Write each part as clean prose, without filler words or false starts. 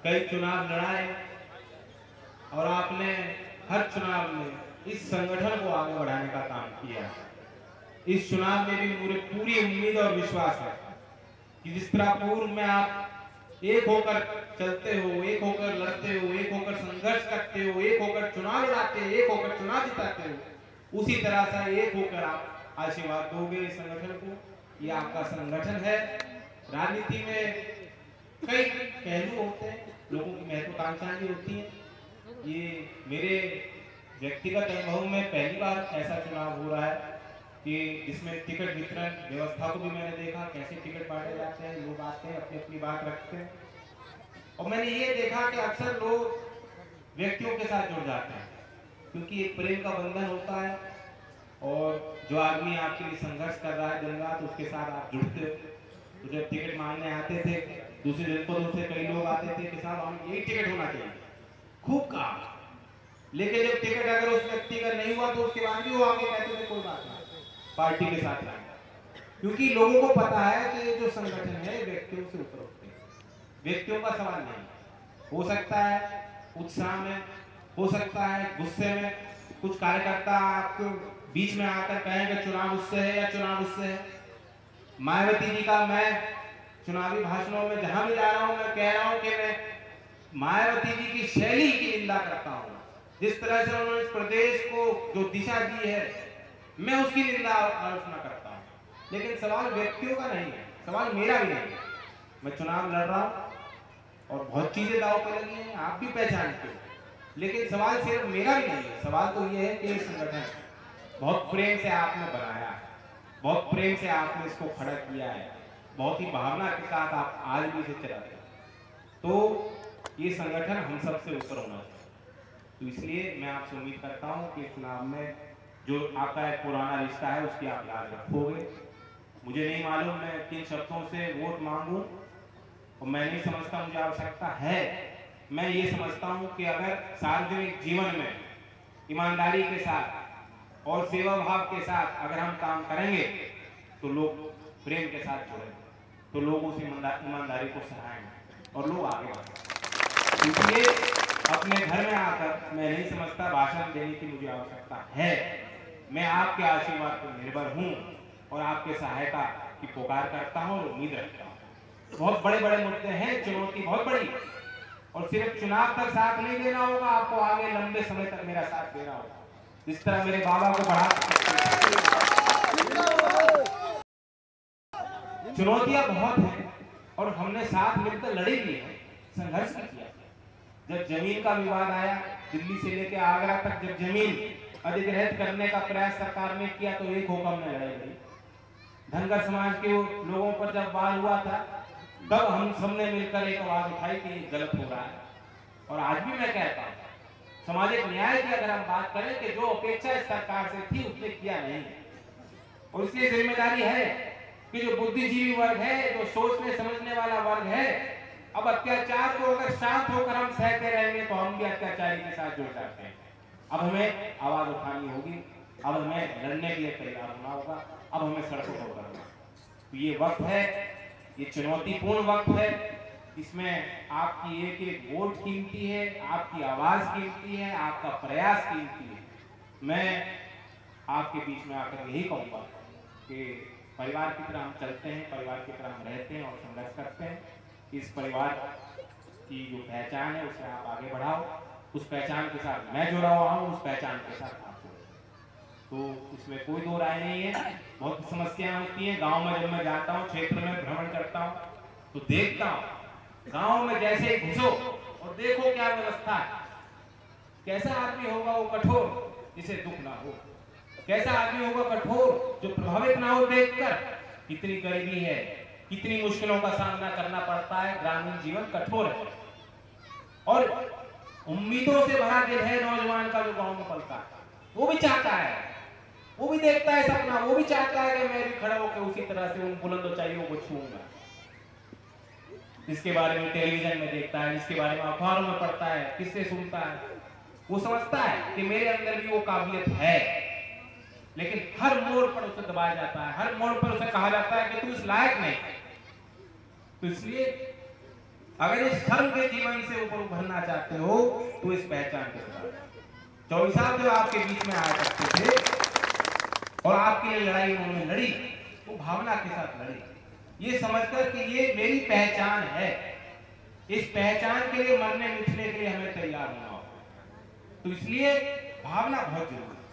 कई चुनाव लड़ाए और आपने हर चुनाव में इस संगठन को आगे बढ़ाने का काम किया। इस चुनाव में भी मुझे पूरी उम्मीद और विश्वास है कि जिस तरह पूर्व में आप एक होकर चलते हो, एक होकर लड़ते हो, एक होकर संघर्ष करते हो, एक होकर चुनाव लड़ाते हो, एक होकर चुनाव जिताते हो, उसी तरह से एक होकर आप आशीर्वाद दोगे इस संगठन को। ये आपका संगठन है। राजनीति में कई पहलू होते हैं, लोगों की महत्वाकांक्षाएं भी होती हैं। ये मेरे व्यक्तिगत अनुभव में पहली बार ऐसा चुनाव हो रहा है कि जिसमें टिकट वितरण व्यवस्था को भी मैंने देखा, कैसे टिकट बांटे जाते हैं, लोग आते हैं अपनी अपनी बात रखते हैं। और मैंने ये देखा कि अक्सर लोग व्यक्तियों के साथ जुड़ जाते हैं क्योंकि एक प्रेम का बंधन होता है और जो आदमी आपके लिए संघर्ष कर रहा है दिन रात, उसके साथ आप जुड़ते हो। तो जब टिकट मांगने आते थे दूसरे जनपदों से कई लोग आते थे कि साहब हम यही टिकट होना चाहिए, खूब कहा। लेकिन जब टिकट अगर उस व्यक्ति का नहीं हुआ तो उसके बाद भी वो आगे कहते थे कोई बात नहीं, पार्टी के साथ रहेंगे। क्योंकि लोगों को पता है कि ये जो संगठन है व्यक्तियों से ऊपर उठते हैं, व्यक्तियों का सवाल नहीं। हो सकता है उत्साह में, हो सकता है गुस्से में कुछ कार्यकर्ता आपको बीच में आकर कहेंगे चुनाव उससे है या चुनाव उससे है। मायावती जी का मैं चुनावी भाषणों में जहां भी जा रहा हूं मैं कह रहा हूं कि मैं मायावती जी की शैली की निंदा करता हूं। जिस तरह से उन्होंने इस प्रदेश को जो दिशा दी है मैं उसकी निंदा आलोचना करता हूं। लेकिन सवाल व्यक्तियों का नहीं है, सवाल मेरा भी नहीं है। मैं चुनाव लड़ रहा हूं और बहुत चीजें दांव पे लगी हैं, आप भी पहचानते हो। लेकिन सवाल सिर्फ मेरा भी नहीं है, सवाल तो ये है कि ये संगठन बहुत प्रेम से आपने बनाया है, बहुत प्रेम से आपने इसको खड़ा किया है, बहुत ही भावना के साथ आप आज भी इसे चलाते हैं। तो ये संगठन हम सबसे ऊपर होना चाहिए। तो इसलिए मैं आपसे उम्मीद करता हूं कि चुनाव में जो आपका एक पुराना रिश्ता है उसकी आप याद रखोगे। मुझे नहीं मालूम मैं किन शब्दों से वोट मांगूं और मैं नहीं समझता मुझे आवश्यकता है। मैं ये समझता हूं कि अगर सार्वजनिक जीवन में ईमानदारी के साथ और सेवा भाव के साथ अगर हम काम करेंगे तो लोग प्रेम के साथ जुड़ेंगे, तो लोग उस ईमानदारी को सराहेंगे और लोग आगे बढ़ेंगे। इसलिए अपने घर में आकर मैं नहीं समझता भाषण देने की मुझे आवश्यकता है। मैं आपके आशीर्वाद पर निर्भर हूं और आपके सहायता की पुकार करता हूं और उम्मीद रखता हूं। बहुत बड़े बड़े मुद्दे हैं, चुनौती बहुत बड़ी, और सिर्फ चुनाव तक साथ नहीं देना होगा, आपको आगे लंबे समय तक मेरा साथ देना होगा। जिस तरह मेरे बाबा को बढ़ा, चुनौतियां बहुत हैं और हमने साथ मिलकर लड़ी भी है, संघर्ष भी किया। जब जमीन का विवाद आया, दिल्ली से लेकर आगरा तक जब जमीन अधिग्रहित करने का प्रयास सरकार ने किया तो एक होकर हमने लड़ाई लड़ी। धनगर समाज के लोगों पर जब वार हुआ था तब हम सबने मिलकर एक आवाज उठाई कि गलत हो रहा है। और आज भी मैं कहता हूं सामाजिक न्याय की अगर हम बात करें कि जो अपेक्षा इस सरकार से थी उसने किया नहीं, और इसलिए जिम्मेदारी है कि जो बुद्धिजीवी वर्ग है, जो सोचने समझने वाला वर्ग है, अब अत्याचार को अगर शांत होकर हम सहते रहेंगे तो हम भी अत्याचारी के साथ जुड़ जाते हैं। अब हमें आवाज उठानी होगी, अब हमें लड़ने के लिए तैयार होना होगा, अब हमें सड़कों पर उतरना। तो ये वक्त है, ये चुनौतीपूर्ण वक्त है, इसमें आपकी एक एक वोट कीमती है, आपकी आवाज कीमती है, आपका प्रयास कीमती है। मैं आपके बीच में आकर यही कहूँगा कि परिवार की तरह हम चलते हैं, परिवार की तरह हम रहते हैं और संघर्ष करते हैं। इस परिवार की जो पहचान है उसे आप आगे बढ़ाओ, उस पहचान के साथ मैं जुड़ा हुआ हूँ, उस पहचान के साथ आप जुड़ो, तो इसमें कोई दो राय नहीं है। बहुत समस्याएं होती हैं गांव में, जब मैं जाता हूँ क्षेत्र में भ्रमण करता हूँ तो देखता हूँ गांव में जैसे ही घुसो और देखो क्या व्यवस्था है। कैसा आदमी होगा वो कठोर जिसे दुख ना हो, कैसा आदमी होगा कठोर जो प्रभावित ना हो देखकर। कितनी गरीबी है, कितनी मुश्किलों का सामना करना पड़ता है, ग्रामीण जीवन कठोर है और उम्मीदों से भरा दिल है नौजवान का जो गांव में पलता है। वो भी चाहता है, वो भी देखता है सपना, वो भी चाहता है कि मैं भी खड़ा होकर उसी तरह से उन बुलंद ऊंचाइयों को छूऊंगा। जिसके बारे में टेलीविजन में देखता है, जिसके बारे में अखबारों में पढ़ता है, किससे सुनता है, वो समझता है कि मेरे अंदर भी वो काबिलियत है। लेकिन हर मोड़ पर उसे दबाया जाता है, हर मोड़ पर उसे कहा जाता है कि तू इस लायक नहीं। तो इसलिए अगर इस धर्म के जीवन से ऊपर उभरना चाहते हो तो इस पहचान के साथ 24 साल जो आपके बीच में आ सकते थे और आपके लिए लड़ाई उन्होंने लड़ी, वो भावना के साथ लड़ी, ये समझकर कि ये मेरी पहचान है, इस पहचान के लिए मरने मिटने के लिए हमें तैयार होना होगा। तो इसलिए भावना बहुत जरूरी है।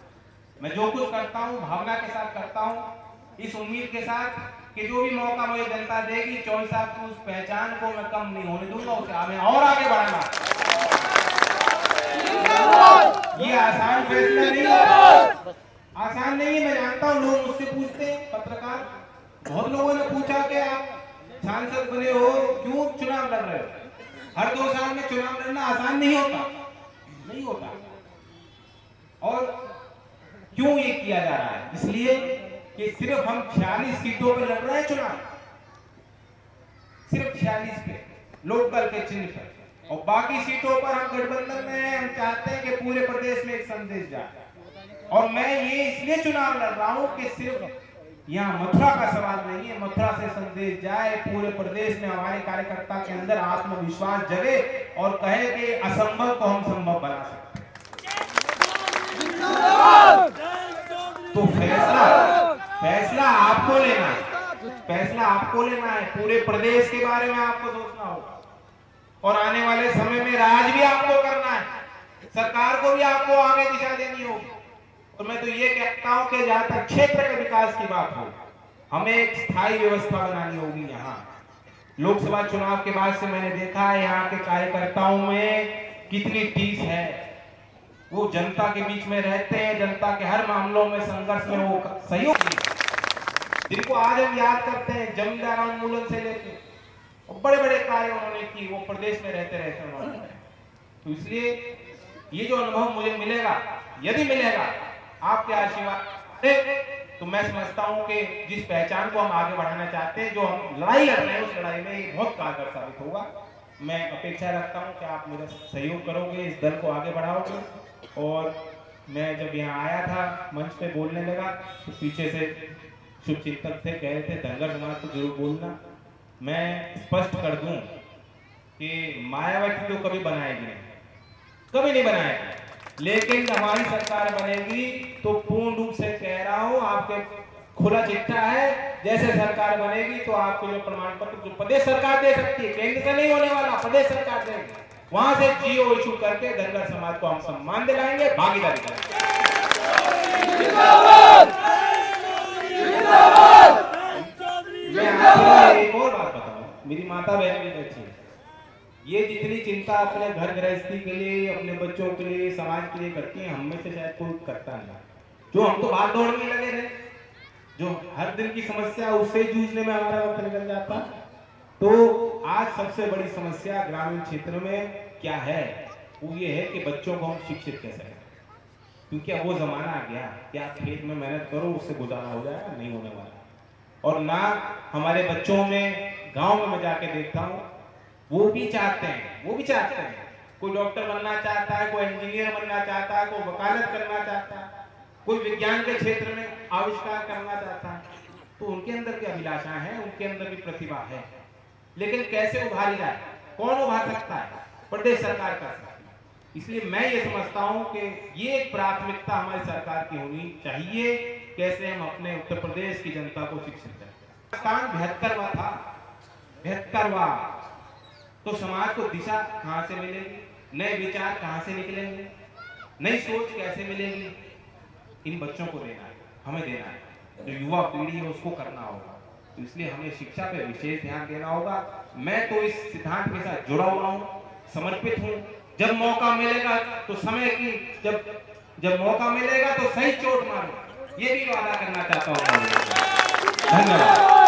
मैं जो कुछ करता हूँ भावना के साथ करता हूँ, इस उम्मीद के साथ कि जो भी मौका मुझे जनता देगी 24 साल की उस पहचान को मैं कम नहीं होने दूंगा, उसे हमें और आगे बढ़ाना। ये आसान फैसला नहीं है, आसान नहीं है। मैं जानता हूँ लोग मुझसे पूछते हैं, पत्रकार बहुत लोगों ने पूछा कि आप सांसद बने हो, क्यों चुनाव लड़ रहे हो? हर 2 साल में चुनाव लड़ना आसान नहीं होता, नहीं होता। और क्यों ये किया जा रहा है? इसलिए कि सिर्फ हम 46 सीटों पर लड़ रहे हैं चुनाव, सिर्फ 46 पे लोकल के चिन्ह पर, और बाकी सीटों पर हम गठबंधन में हैं। हम चाहते हैं कि पूरे प्रदेश में एक संदेश जाए, और मैं ये इसलिए चुनाव लड़ रहा हूं कि सिर्फ यहाँ मथुरा का सवाल नहीं है, मथुरा से संदेश जाए पूरे प्रदेश में, हमारे कार्यकर्ता के अंदर आत्मविश्वास जगे और कहे कि असंभव को हम संभव बना सकते हैं। तो फैसला आपको लेना है, फैसला आपको लेना है। पूरे प्रदेश के बारे में आपको सोचना होगा, और आने वाले समय में राज भी आपको करना है, सरकार को भी आपको आगे दिशा देनी होगी। तो मैं तो ये कहता हूं कि जहां तक क्षेत्र के विकास की बात हो, हमें एक स्थायी व्यवस्था बनानी होगी। यहाँ लोकसभा चुनाव के बाद से मैंने देखा है यहाँ के कार्यकर्ताओं में कितनी टीस है, वो जनता के बीच में रहते हैं, जनता के हर मामलों में संघर्ष में वो सहयोग जिनको आज हम याद करते हैं, जमींदार उन्मूलन से लेकर और बड़े बड़े कार्य उन्होंने की, वो प्रदेश में रहते उन्होंने। तो इसलिए ये जो अनुभव मुझे मिलेगा, यदि मिलेगा आपके आशीर्वाद, तो मैं समझता हूं कि जिस पहचान को हम आगे बढ़ाना चाहते हैं, जो हम लड़ाई लड़ रहे हैं, उस लड़ाई में ये बहुत कारगर साबित होगा। मैं अपेक्षा रखता हूं कि आप मेरा सहयोग करोगे, इस दल को आगे बढ़ाओगे। और मैं जब यहाँ आया था, मंच पे बोलने लगा, तो पीछे से शुभचिंतक थे, कह रहे थे धनगर समाज को जरूर बोलना। मैं स्पष्ट कर दूं कि मायावती तो कभी बनाएगी नहीं, कभी नहीं बनाएगी, लेकिन हमारी सरकार बनेगी तो पूर्ण रूप से कह रहा हूं, आपके खुला चिट्ठा है, जैसे सरकार बनेगी तो आपको जो प्रमाण पत्र जो प्रदेश सरकार दे सकती है, केंद्र से नहीं होने वाला, प्रदेश सरकार देगी, वहां से जीओ इशू करके धनगर समाज को हम सम्मान दिलाएंगे, भागीदारी करेंगे। मैं आपको एक और बात बताऊं, मेरी माता बहन भी बैठी है, ये जितनी चिंता अपने घर गृहस्थी के लिए, अपने बच्चों के लिए, समाज के लिए करती है, हम में से शायद कोई करता नहीं। जो हम तो भाग दौड़ में लगे रहे, जो हर दिन की समस्या उससे जूझने में हमारा वक्त निकल जाता। तो आज सबसे बड़ी समस्या ग्रामीण क्षेत्र में क्या है, वो ये है कि बच्चों को हम शिक्षित कैसे करें, क्योंकि अब वो जमाना आ गया कि आप खेत में मेहनत करो, उससे गुजारा हो जाएगा, नहीं होने वाला। और ना हमारे बच्चों में, गाँव में मैं जाके देखता हूँ, वो भी चाहते हैं, कोई डॉक्टर बनना चाहता है, कोई इंजीनियर बनना चाहता है, कोई वकालत करना चाहता है, कोई विज्ञान के क्षेत्र में आविष्कार करना चाहता है। तो उनके अंदर की अभिलाषा है, उनके अंदर की प्रतिभा है, लेकिन कैसे उभारी जाए, कौन उभार सकता है? प्रदेश सरकार कर सकती है। इसलिए मैं ये समझता हूं कि ये एक प्राथमिकता हमारी सरकार की होनी चाहिए, कैसे हम अपने उत्तर प्रदेश की जनता को शिक्षित करें। स्थान 72वां था, 72वां, तो समाज को दिशा कहां से मिलेगी, नए विचार कहां से निकलेंगे, नई सोच कैसे मिलेगी? इन बच्चों को देना है, हमें देना है, जो युवा पीढ़ी है उसको करना होगा। तो इसलिए हमें शिक्षा पे विशेष ध्यान देना होगा। मैं तो इस सिद्धांत के साथ जुड़ा हुआ हूँ, समर्पित हूँ। जब मौका मिलेगा तो समय की, जब मौका मिलेगा तो सही चोट मारो, ये भी वादा करना चाहता हूँ। धन्यवाद।